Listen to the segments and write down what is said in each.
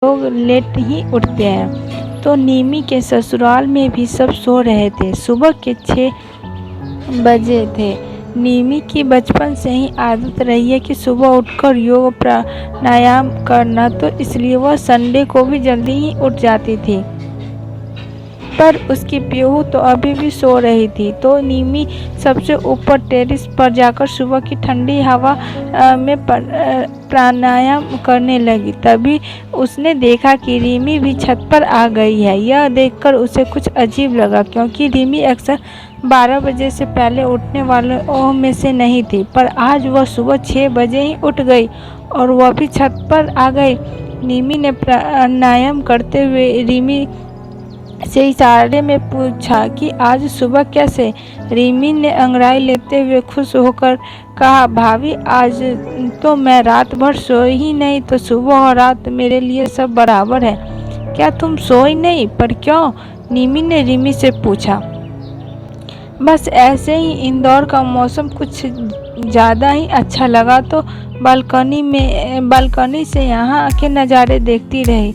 लोग लेट ही उठते हैं। तो निमी के ससुराल में भी सब सो रहे थे। सुबह के 6 बजे थे। निमी की बचपन से ही आदत रही है कि सुबह उठकर योग प्राणायाम करना, तो इसलिए वह संडे को भी जल्दी ही उठ जाती थी। पर उसकी पीहू तो अभी भी सो रही थी। तो निमी सबसे ऊपर टेरेस पर जाकर सुबह की ठंडी हवा में प्राणायाम करने लगी। तभी उसने देखा कि रिमी भी छत पर आ गई है। यह देखकर उसे कुछ अजीब लगा, क्योंकि रिमी अक्सर 12 बजे से पहले उठने वालों में से नहीं थी। पर आज वह सुबह 6 बजे ही उठ गई और वह भी छत पर आ गई। निमी ने प्राणायाम करते हुए रिमी से इशारे में पूछा कि आज सुबह कैसे। रिमी ने अंगड़ाई लेते हुए खुश होकर कहा, भाभी आज तो मैं रात भर सोई ही नहीं, तो सुबह और रात मेरे लिए सब बराबर है। क्या तुम सोई नहीं? पर क्यों? निमी ने रिमी से पूछा। बस ऐसे ही, इंदौर का मौसम कुछ ज़्यादा ही अच्छा लगा, तो बालकनी से यहाँ के नज़ारे देखती रही।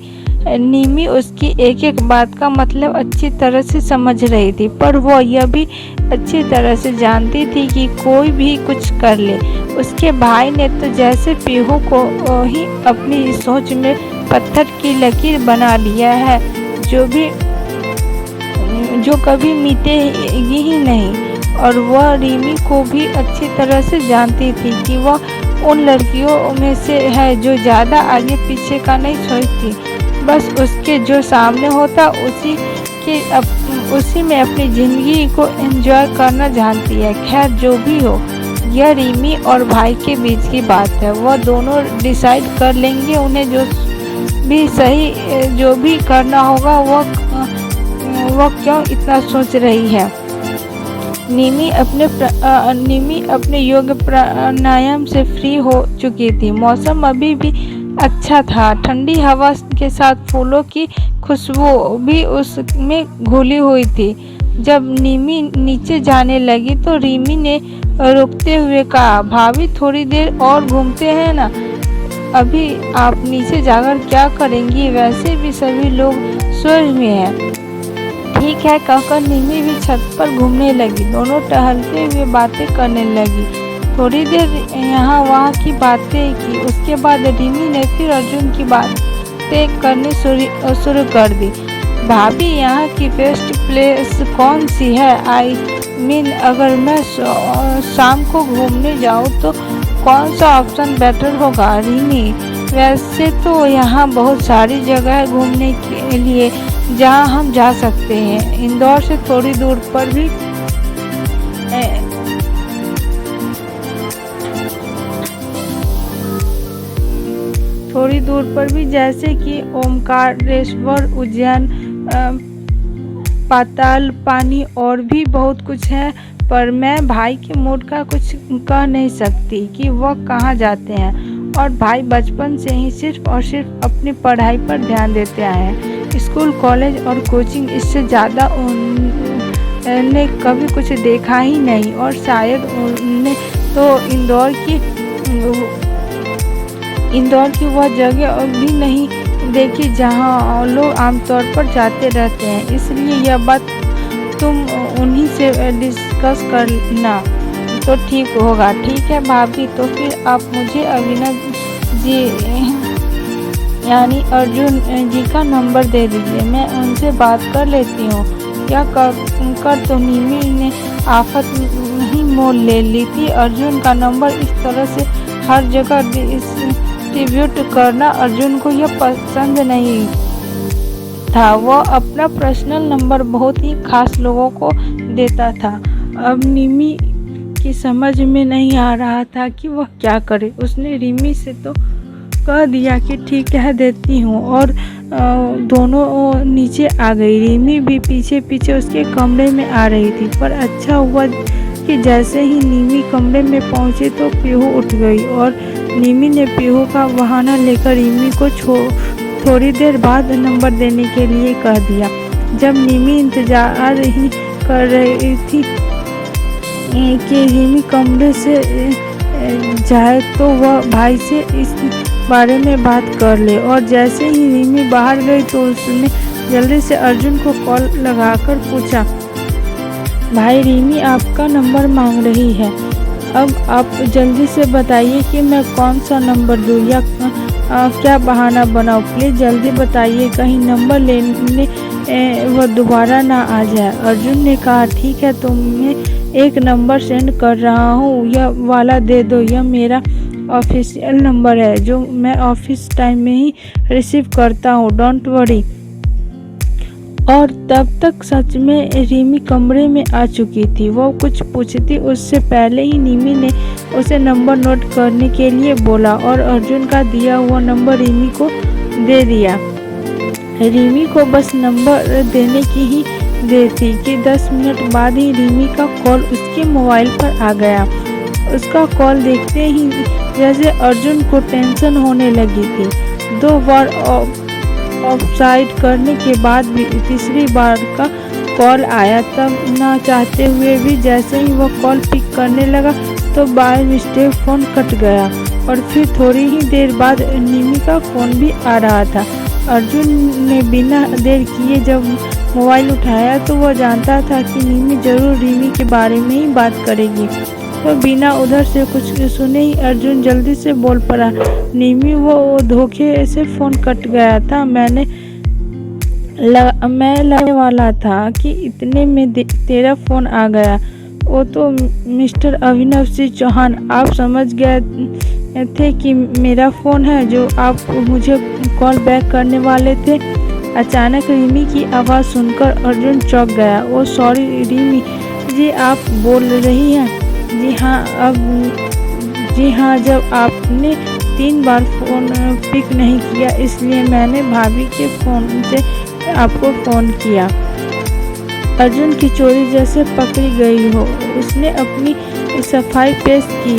निमी उसकी एक एक बात का मतलब अच्छी तरह से समझ रही थी, पर वह यह भी अच्छी तरह से जानती थी कि कोई भी कुछ कर ले, उसके भाई ने तो जैसे पीहू को ही अपनी सोच में पत्थर की लकीर बना लिया है, जो कभी मिटेगी ही नहीं। और वह रिमी को भी अच्छी तरह से जानती थी कि वह उन लड़कियों में से है जो ज़्यादा आगे पीछे का नहीं सोचती, बस उसके जो सामने होता उसी में अपनी ज़िंदगी को एंजॉय करना जानती है। खैर जो भी हो, यह रिमी और भाई के बीच की बात है। वह दोनों डिसाइड कर लेंगे। उन्हें जो भी करना होगा वह क्यों इतना सोच रही है। निमी अपने योग प्राणायाम से फ्री हो चुकी थी। मौसम अभी भी अच्छा था। ठंडी हवा के साथ फूलों की खुशबू भी उसमें घुली हुई थी। जब निमी नीचे जाने लगी तो रिमी ने रुकते हुए कहा, भाभी थोड़ी देर और घूमते हैं ना? अभी आप नीचे जाकर क्या करेंगी? वैसे भी सभी लोग सोए हुए हैं। ठीक है, कहकर निमी भी छत पर घूमने लगी। दोनों टहलते हुए बातें करने लगी। थोड़ी देर यहाँ वहाँ की बातें की। उसके बाद रिमी ने फिर अर्जुन की बातें करनी शुरू कर दी। भाभी यहाँ की बेस्ट प्लेस कौन सी है? आई मीन अगर मैं शाम को घूमने जाऊँ तो कौन सा ऑप्शन बेटर होगा? रिमी, वैसे तो यहाँ बहुत सारी जगह है घूमने के लिए जहाँ हम जा सकते हैं। इंदौर से थोड़ी दूर पर भी जैसे कि ओमकारेश्वर, उज्जैन, पाताल पानी और भी बहुत कुछ है। पर मैं भाई के मूड का कुछ कह नहीं सकती कि वह कहाँ जाते हैं। और भाई बचपन से ही सिर्फ और सिर्फ अपनी पढ़ाई पर ध्यान देते आए हैं। स्कूल, कॉलेज और कोचिंग, इससे ज़्यादा उन्हें कभी कुछ देखा ही नहीं। और शायद उन्हें तो इंदौर की वह जगह भी नहीं देखी जहां लोग आमतौर पर जाते रहते हैं। इसलिए यह बात तुम उन्हीं से डिस्कस करना तो ठीक होगा। ठीक है भाभी, तो फिर आप मुझे अविनाश जी यानी अर्जुन जी का नंबर दे दीजिए, मैं उनसे बात कर लेती हूँ। क्या कर तो निमी ने आफत ही मोल ले ली थी। अर्जुन का नंबर इस तरह से हर जगह डिस्ट्रीब्यूट करना अर्जुन को यह पसंद नहीं था। वह अपना पर्सनल नंबर बहुत ही खास लोगों को देता था। अब निमी की समझ में नहीं आ रहा था कि वह क्या करे। उसने रिमी से तो कह दिया कि ठीक है देती हूँ, और दोनों नीचे आ गई। रिमी भी पीछे पीछे उसके कमरे में आ रही थी। पर अच्छा हुआ कि जैसे ही निमी कमरे में पहुँचे तो पीहू उठ गई, और निमी ने पीहू का बहाना लेकर रिमी को थोड़ी देर बाद नंबर देने के लिए कह दिया। जब निमी इंतजार ही कर रही थी कि रिमी कमरे से जाए तो वह भाई से इस बारे में बात कर ले। और जैसे ही रिमी बाहर गई तो उसने जल्दी से अर्जुन को कॉल लगाकर पूछा, भाई रिमी आपका नंबर मांग रही है, अब आप जल्दी से बताइए कि मैं कौन सा नंबर दूँ या क्या बहाना बनाऊँ, प्लीज़ जल्दी बताइए, कहीं नंबर लेने वह दोबारा ना आ जाए। अर्जुन ने कहा, ठीक है, तुम्हें एक नंबर सेंड कर रहा हूँ, यह वाला दे दो, यह मेरा ऑफिशियल नंबर है जो मैं ऑफिस टाइम में ही रिसीव करता हूँ, डोंट वरी। और तब तक सच में रिमी कमरे में आ चुकी थी। वो कुछ पूछती उससे पहले ही निमी ने उसे नंबर नोट करने के लिए बोला और अर्जुन का दिया हुआ नंबर रिमी को दे दिया। रिमी को बस नंबर देने की ही देर थी कि 10 मिनट बाद ही रिमी का कॉल उसके मोबाइल पर आ गया। उसका कॉल देखते ही जैसे अर्जुन को टेंशन होने लगी थी। 2 बार ऑफसाइड करने के बाद भी तीसरी बार का कॉल आया, तब ना चाहते हुए भी जैसे ही वो कॉल पिक करने लगा तो बाय मिस्टेक फ़ोन कट गया। और फिर थोड़ी ही देर बाद निमी का फ़ोन भी आ रहा था। अर्जुन ने बिना देर किए जब मोबाइल उठाया तो वह जानता था कि निमी ज़रूर रिमी के बारे में ही बात करेगी। तो बिना उधर से कुछ सुने ही अर्जुन जल्दी से बोल पड़ा, निमी वो धोखे से फ़ोन कट गया था, मैं लगने वाला था कि इतने में तेरा फ़ोन आ गया। वो तो मिस्टर अभिनव सिंह चौहान, आप समझ गए थे कि मेरा फ़ोन है जो आप मुझे कॉल बैक करने वाले थे। अचानक रिमी की आवाज़ सुनकर अर्जुन चौंक गया। ओ सॉरी रिमी जी, आप बोल रही हैं? जी हाँ, जब आपने 3 बार फ़ोन पिक नहीं किया इसलिए मैंने भाभी के फ़ोन से आपको फ़ोन किया। अर्जुन की चोरी जैसे पकड़ी गई हो, उसने अपनी सफाई पेश की,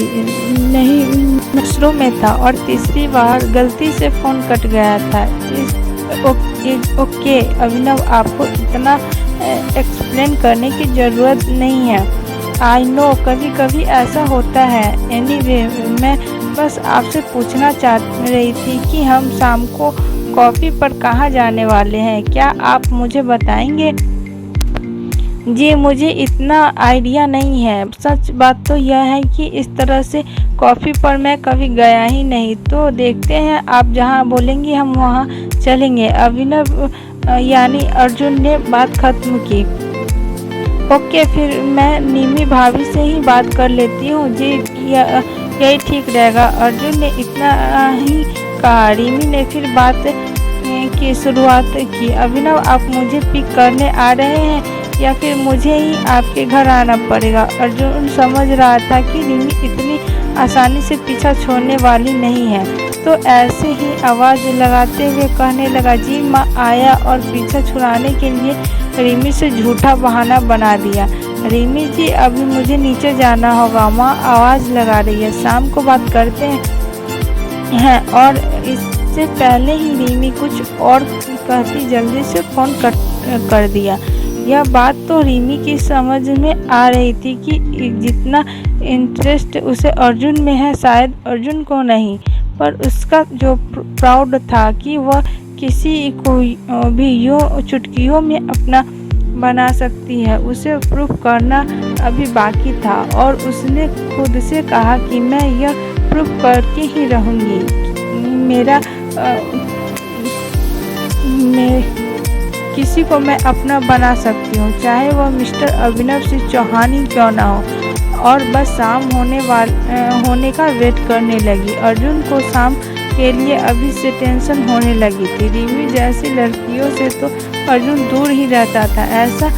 नहीं मशरूम में था और तीसरी बार गलती से फ़ोन कट गया था। ओके अभिनव, आपको इतना एक्सप्लेन करने की ज़रूरत नहीं है। आई नो कभी कभी ऐसा होता है। एनीवे, मैं बस आपसे पूछना चाह रही थी कि हम शाम को कॉफ़ी पर कहाँ जाने वाले हैं, क्या आप मुझे बताएंगे? जी मुझे इतना आइडिया नहीं है। सच बात तो यह है कि इस तरह से कॉफ़ी पर मैं कभी गया ही नहीं, तो देखते हैं, आप जहाँ बोलेंगी हम वहाँ चलेंगे। अभिनव यानी अर्जुन ने बात खत्म की। ओके, फिर मैं निमी भाभी से ही बात कर लेती हूँ। जी यही ठीक रहेगा। अर्जुन ने इतना ही कहा। रिमी ने फिर बात की शुरुआत की। अभिनव, आप मुझे पिक करने आ रहे हैं या फिर मुझे ही आपके घर आना पड़ेगा? अर्जुन समझ रहा था कि रिमी इतनी आसानी से पीछा छोड़ने वाली नहीं है, तो ऐसे ही आवाज़ लगाते हुए कहने लगा, जी माँ आया और पीछा छुड़ाने के लिए रिमी से झूठा बहाना बना दिया। रिमी जी अभी मुझे नीचे जाना होगा, माँ आवाज़ लगा रही है, शाम को बात करते हैं। और इससे पहले ही रिमी कुछ और कहती जल्दी से फ़ोन कट कर दिया। यह बात तो रिमी की समझ में आ रही थी कि जितना इंटरेस्ट उसे अर्जुन में है शायद अर्जुन को नहीं, पर उसका जो प्राउड था कि वह किसी को भी यूँ चुटकियों में अपना बना सकती है, उसे प्रूफ करना अभी बाकी था। और उसने खुद से कहा कि मैं यह प्रूफ करके ही रहूँगी। किसी को मैं अपना बना सकती हूँ, चाहे वह मिस्टर अभिनव सिंह चौहान ही क्यों ना हो। और बस शाम होने का वेट करने लगी। अर्जुन को शाम के लिए अभी से टेंशन होने लगी थी। रिमी जैसी लड़कियों से तो अर्जुन दूर ही रहता था। ऐसा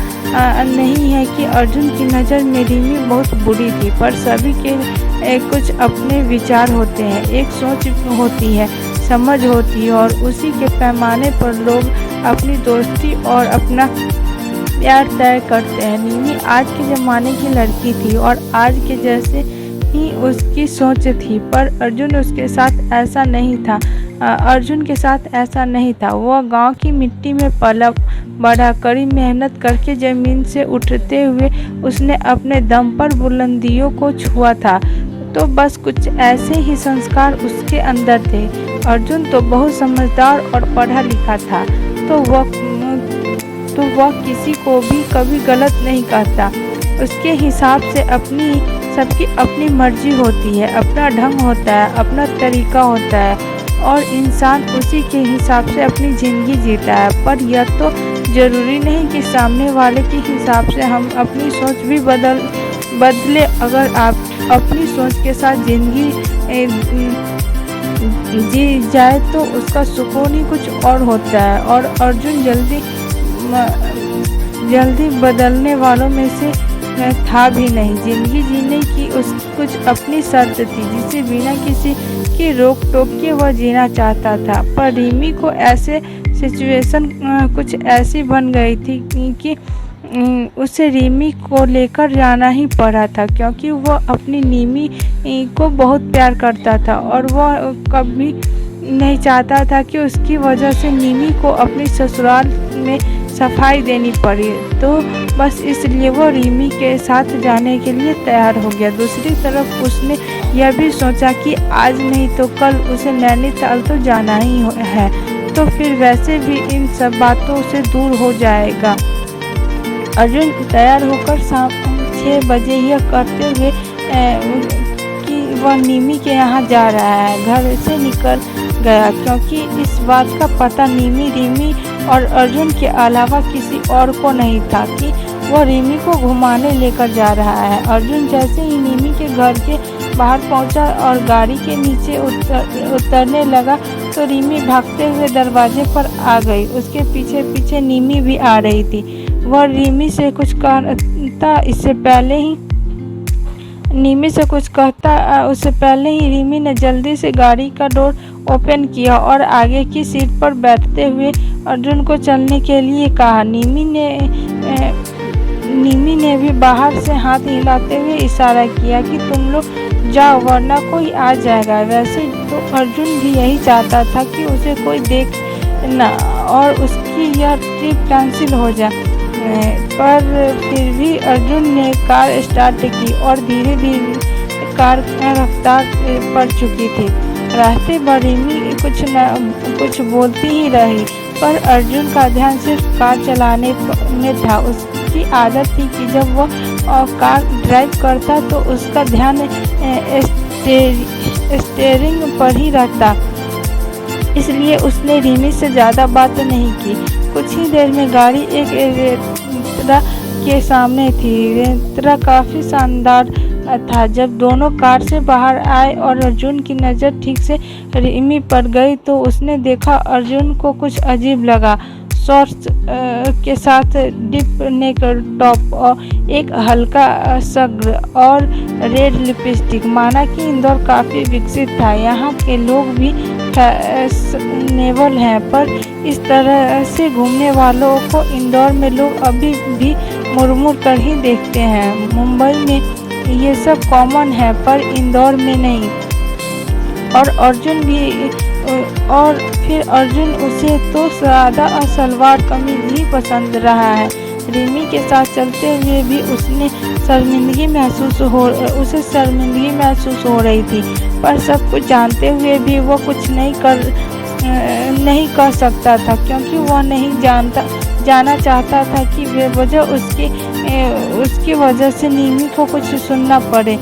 नहीं है कि अर्जुन की नज़र में रिमी बहुत बुरी थी, पर सभी के कुछ अपने विचार होते हैं, एक सोच होती है, समझ होती है, और उसी के पैमाने पर लोग अपनी दोस्ती और अपना प्यार तय करते हैं। निमी आज के ज़माने की लड़की थी और आज के जैसे ही उसकी सोच थी, पर अर्जुन के साथ ऐसा नहीं था। वह गांव की मिट्टी में पला बड़ा, कड़ी मेहनत करके ज़मीन से उठते हुए उसने अपने दम पर बुलंदियों को छुआ था। तो बस कुछ ऐसे ही संस्कार उसके अंदर थे। अर्जुन तो बहुत समझदार और पढ़ा लिखा था, तो वह किसी को भी कभी गलत नहीं कहता। उसके हिसाब से सबकी अपनी मर्जी होती है, अपना ढंग होता है, अपना तरीका होता है और इंसान उसी के हिसाब से अपनी ज़िंदगी जीता है। पर यह तो ज़रूरी नहीं कि सामने वाले के हिसाब से हम अपनी सोच भी बदले। अगर आप अपनी सोच के साथ ज़िंदगी जी जाए तो उसका सुकून ही कुछ और होता है। और अर्जुन जल्दी बदलने वालों में से था भी नहीं। ज़िंदगी जीने की उसकी कुछ अपनी शर्त थी, जिसे बिना किसी की रोक टोक के वह जीना चाहता था। पर रिमी को ऐसे सिचुएशन कुछ ऐसी बन गई थी कि उसे रिमी को लेकर जाना ही पड़ा था, क्योंकि वह अपनी निमी को बहुत प्यार करता था और वह कभी नहीं चाहता था कि उसकी वजह से निमी को अपने ससुराल में सफाई देनी पड़ी। तो बस इसलिए वो रिमी के साथ जाने के लिए तैयार हो गया। दूसरी तरफ उसने यह भी सोचा कि आज नहीं तो कल उसे नैनीताल तो जाना ही है, तो फिर वैसे भी इन सब बातों से दूर हो जाएगा। अर्जुन तैयार होकर शाम 6 बजे यह करते हुए कि वह निमी के यहाँ जा रहा है, घर से निकल गया, क्योंकि इस बात का पता निमी, रिमी और अर्जुन के अलावा किसी और को नहीं था कि वह रिमी को घुमाने लेकर जा रहा है। अर्जुन जैसे ही निमी के घर के बाहर पहुंचा और गाड़ी के नीचे उतरने लगा तो रिमी भागते हुए दरवाजे पर आ गई। उसके पीछे पीछे निमी भी आ रही थी। वह निमी से कुछ कहता उससे पहले ही रिमी ने जल्दी से गाड़ी का डोर ओपन किया और आगे की सीट पर बैठते हुए अर्जुन को चलने के लिए कहा। निमी ने भी बाहर से हाथ हिलाते हुए इशारा किया कि तुम लोग जाओ वरना कोई आ जाएगा। वैसे तो अर्जुन भी यही चाहता था कि उसे कोई देख ना और उसकी यह ट्रिप कैंसिल हो जाए, पर फिर भी अर्जुन ने कार स्टार्ट की और धीरे धीरे कार रफ्तार बढ़ चुकी थी। रास्ते पर रिमी कुछ बोलती ही रही, पर अर्जुन का ध्यान सिर्फ कार चलाने में था। उसकी आदत थी कि जब वह कार ड्राइव करता तो उसका ध्यान स्टीयरिंग पर ही रहता, इसलिए उसने रिमी से ज़्यादा बात नहीं की। कुछ ही देर में गाड़ी एक रेस्तरां के सामने थी। रेस्तरां काफ़ी शानदार था। जब दोनों कार से बाहर आए और अर्जुन की नज़र ठीक से रिमी पर गई तो उसने देखा अर्जुन को कुछ अजीब लगा। शॉर्ट्स के साथ डिप नेक टॉप और एक हल्का सग्र और रेड लिपस्टिक। माना कि इंदौर काफ़ी विकसित था, यहाँ के लोग भी फैशनेबल हैं, पर इस तरह से घूमने वालों को इंदौर में लोग अभी भी मुड़ कर ही देखते हैं। मुंबई में ये सब कॉमन है पर इंदौर में नहीं। और फिर अर्जुन उसे तो सादा सलवार कमीज ही पसंद रहा है। रिमी के साथ चलते हुए भी उसे शर्मिंदगी महसूस हो रही थी, पर सब कुछ जानते हुए भी वो कुछ नहीं कर सकता था, क्योंकि वह नहीं जाना चाहता था कि बेवजह उसकी वजह से निमी को कुछ सुनना पड़े।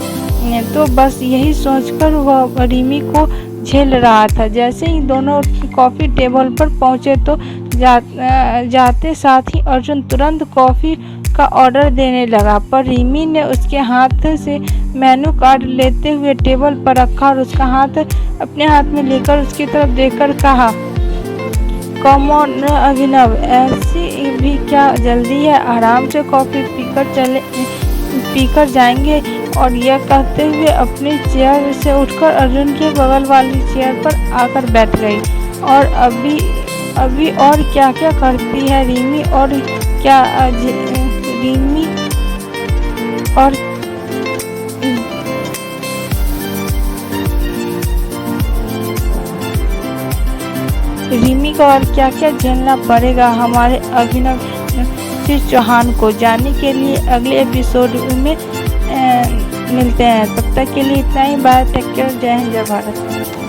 तो बस यही सोचकर वह रिमी को झेल रहा था। जैसे ही दोनों कॉफ़ी टेबल पर पहुंचे तो जाते साथ ही अर्जुन तुरंत कॉफ़ी का ऑर्डर देने लगा, पर रिमी ने उसके हाथ से मेनू कार्ड लेते हुए टेबल पर रखा और उसका हाथ अपने हाथ में लेकर उसकी तरफ देखकर कहा, कम ऑन अभिनव, ऐसी भी क्या जल्दी है, आराम से कॉफ़ी पीकर जाएंगे। और यह कहते हुए अपनी चेयर से उठकर अर्जुन के बगल वाली चेयर पर आकर बैठ गई। और अभी और क्या क्या करती है रिमी को और क्या क्या झेलना पड़ेगा हमारे अभिनव चौहान को, जानने के लिए अगले एपिसोड में मिलते हैं। तब तक के लिए इतना ही। बाय, टेक केयर, जय हिंद, जय भारत।